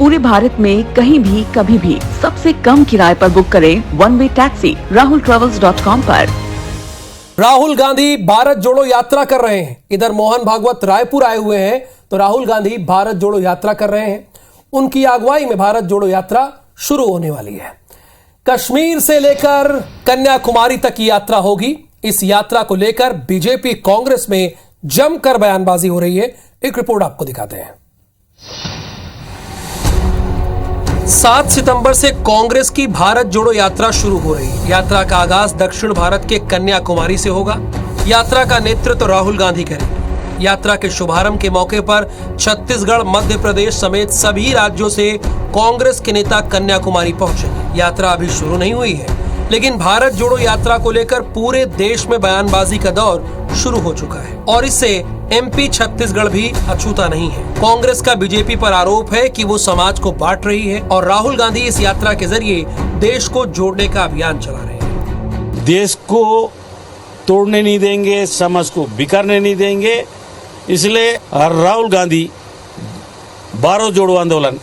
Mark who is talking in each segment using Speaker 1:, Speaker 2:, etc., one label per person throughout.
Speaker 1: पूरे भारत में कहीं भी कभी भी सबसे कम किराए पर बुक करें वन वे टैक्सी rahultravels.com पर।
Speaker 2: राहुल गांधी भारत जोड़ो यात्रा कर रहे हैं। इधर मोहन भागवत रायपुर आए हुए हैं तो राहुल गांधी भारत जोड़ो यात्रा कर रहे हैं। उनकी अगुवाई में भारत जोड़ो यात्रा शुरू होने वाली है। कश्मीर से लेकर कन्याकुमारी तक की यात्रा होगी। इस यात्रा को लेकर बीजेपी कांग्रेस में जमकर बयानबाजी हो रही है। एक रिपोर्ट आपको दिखाते हैं। 7 सितंबर से कांग्रेस की भारत जोड़ो यात्रा शुरू हो रही है। यात्रा का आगाज दक्षिण भारत के कन्याकुमारी से होगा। यात्रा का नेतृत्व राहुल गांधी करेंगे। यात्रा के शुभारंभ के मौके पर छत्तीसगढ़, मध्य प्रदेश समेत सभी राज्यों से कांग्रेस के नेता कन्याकुमारी पहुंचेंगे। यात्रा अभी शुरू नहीं हुई है, लेकिन भारत जोड़ो यात्रा को लेकर पूरे देश में बयानबाजी का दौर शुरू हो चुका है और इससे एमपी छत्तीसगढ़ भी अछूता नहीं है। कांग्रेस का बीजेपी पर आरोप है कि वो समाज को बांट रही है और राहुल गांधी इस यात्रा के जरिए देश को जोड़ने का अभियान चला रहे हैं।
Speaker 3: देश को तोड़ने नहीं देंगे, समाज को बिखरने नहीं देंगे, इसलिए राहुल गांधी भारत जोड़ो आंदोलन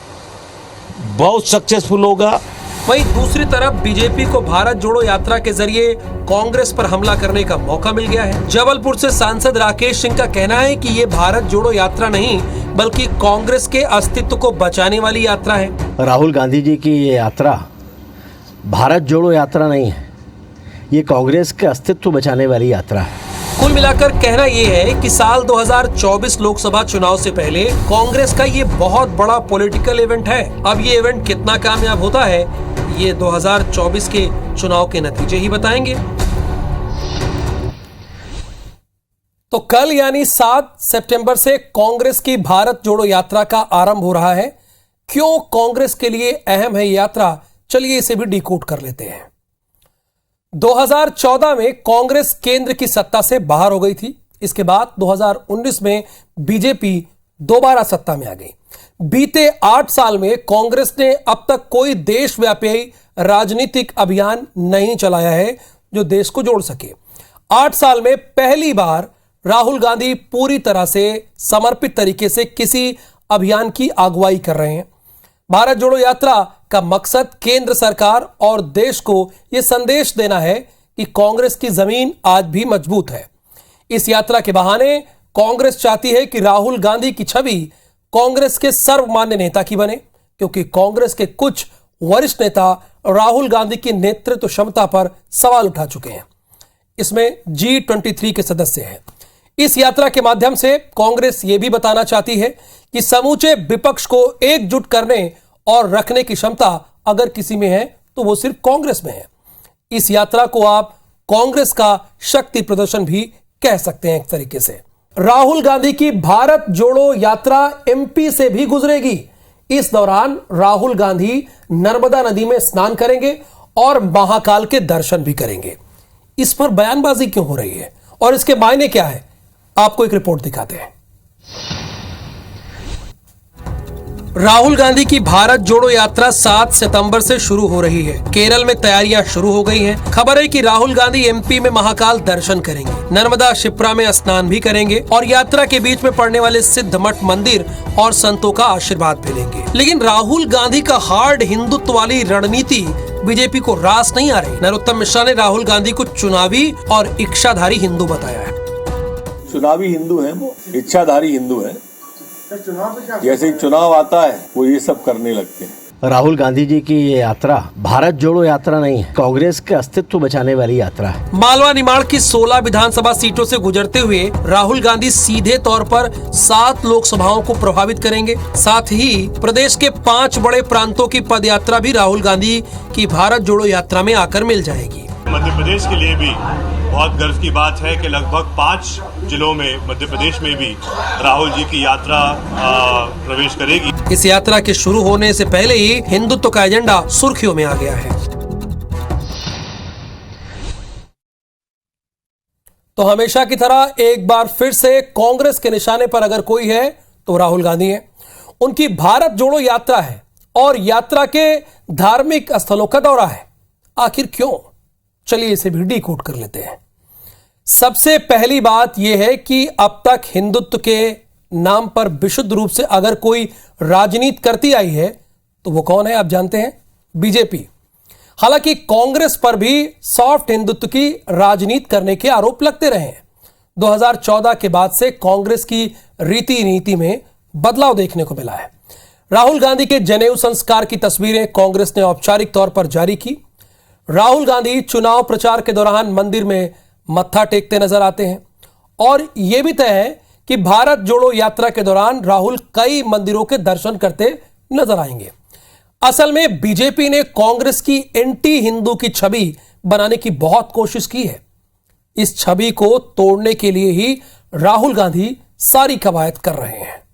Speaker 3: बहुत सक्सेसफुल होगा।
Speaker 2: वहीं दूसरी तरफ बीजेपी को भारत जोड़ो यात्रा के जरिए कांग्रेस पर हमला करने का मौका मिल गया है। जबलपुर से सांसद राकेश सिंह का कहना है कि ये भारत जोड़ो यात्रा नहीं बल्कि कांग्रेस के अस्तित्व को बचाने वाली यात्रा है।
Speaker 4: राहुल गांधी जी की ये यात्रा भारत जोड़ो यात्रा नहीं है, ये कांग्रेस के अस्तित्व बचाने वाली यात्रा है।
Speaker 2: कुल मिलाकर कहना यह है कि साल 2024 लोकसभा चुनाव से पहले कांग्रेस का ये बहुत बड़ा पॉलिटिकल इवेंट है। अब ये इवेंट कितना कामयाब होता है ये 2024 के चुनाव के नतीजे ही बताएंगे। तो कल यानी 7 सितंबर से कांग्रेस की भारत जोड़ो यात्रा का आरंभ हो रहा है। क्यों कांग्रेस के लिए अहम है ये यात्रा, चलिए इसे भी डिकोड कर लेते हैं। 2014 में कांग्रेस केंद्र की सत्ता से बाहर हो गई थी। इसके बाद 2019 में बीजेपी दोबारा सत्ता में आ गई। बीते 8 साल में कांग्रेस ने अब तक कोई देशव्यापी राजनीतिक अभियान नहीं चलाया है जो देश को जोड़ सके। 8 साल में पहली बार राहुल गांधी पूरी तरह से समर्पित तरीके से किसी अभियान की अगुवाई कर रहे हैं। भारत जोड़ो यात्रा का मकसद केंद्र सरकार और देश को यह संदेश देना है कि कांग्रेस की जमीन आज भी मजबूत है। इस यात्रा के बहाने कांग्रेस चाहती है कि राहुल गांधी की छवि कांग्रेस के सर्वमान्य नेता की बने, क्योंकि कांग्रेस के कुछ वरिष्ठ नेता राहुल गांधी की नेतृत्व क्षमता पर सवाल उठा चुके हैं। इसमें G23 के सदस्य हैं। इस यात्रा के माध्यम से कांग्रेस यह भी बताना चाहती है कि समूचे विपक्ष को एकजुट करने और रखने की क्षमता अगर किसी में है तो वो सिर्फ कांग्रेस में है। इस यात्रा को आप कांग्रेस का शक्ति प्रदर्शन भी कह सकते हैं एक तरीके से। राहुल गांधी की भारत जोड़ो यात्रा एमपी से भी गुजरेगी। इस दौरान राहुल गांधी नर्मदा नदी में स्नान करेंगे और महाकाल के दर्शन भी करेंगे। इस पर बयानबाजी क्यों हो रही है और इसके मायने क्या है, आपको एक रिपोर्ट दिखाते हैं। राहुल गांधी की भारत जोड़ो यात्रा 7 सितंबर से शुरू हो रही है। केरल में तैयारियां शुरू हो गई हैं। खबर है कि राहुल गांधी एमपी में महाकाल दर्शन करेंगे, नर्मदा शिप्रा में स्नान भी करेंगे और यात्रा के बीच में पड़ने वाले सिद्ध मठ मंदिर और संतों का आशीर्वाद भी लेंगे। लेकिन राहुल गांधी का हार्ड हिंदुत्व वाली रणनीति बीजेपी को रास नहीं आ रही। नरोत्तम मिश्रा ने राहुल गांधी को चुनावी और इच्छाधारी हिंदू बताया है।
Speaker 5: चुनावी हिंदू है, वो इच्छाधारी हिंदू है। जैसे ही चुनाव आता है वो ये सब करने लगते हैं।
Speaker 4: राहुल गांधी जी की ये यात्रा भारत जोड़ो यात्रा नहीं है, कांग्रेस के अस्तित्व बचाने वाली यात्रा है।
Speaker 2: मालवा निमाड़ की 16 विधानसभा सीटों से गुजरते हुए राहुल गांधी सीधे तौर पर 7 लोकसभाओं को प्रभावित करेंगे। साथ ही प्रदेश के 5 बड़े प्रांतों की पदयात्रा भी राहुल गांधी की भारत जोड़ो यात्रा में आकर मिल जाएगी।
Speaker 6: मध्य प्रदेश के लिए भी बहुत गर्व की बात है कि लगभग 5 जिलों में मध्य प्रदेश में भी राहुल जी की यात्रा प्रवेश करेगी।
Speaker 2: इस यात्रा के शुरू होने से पहले ही हिंदुत्व का एजेंडा सुर्खियों में आ गया है। तो हमेशा की तरह एक बार फिर से कांग्रेस के निशाने पर अगर कोई है तो राहुल गांधी है। उनकी भारत जोड़ो यात्रा है और यात्रा के धार्मिक स्थलों का दौरा है। आखिर क्यों, चलिए इसे भी डिकोड कर लेते हैं। सबसे पहली बात यह है कि अब तक हिंदुत्व के नाम पर विशुद्ध रूप से अगर कोई राजनीति करती आई है तो वो कौन है आप जानते हैं, बीजेपी। हालांकि कांग्रेस पर भी सॉफ्ट हिंदुत्व की राजनीति करने के आरोप लगते रहे हैं। 2014 के बाद से कांग्रेस की रीति नीति में बदलाव देखने को मिला है। राहुल गांधी के जनेऊ संस्कार की तस्वीरें कांग्रेस ने औपचारिक तौर पर जारी की। राहुल गांधी चुनाव प्रचार के दौरान मंदिर में मत्था टेकते नजर आते हैं और यह भी तय है कि भारत जोड़ो यात्रा के दौरान राहुल कई मंदिरों के दर्शन करते नजर आएंगे। असल में बीजेपी ने कांग्रेस की एंटी हिंदू की छवि बनाने की बहुत कोशिश की है। इस छवि को तोड़ने के लिए ही राहुल गांधी सारी कवायद कर रहे हैं।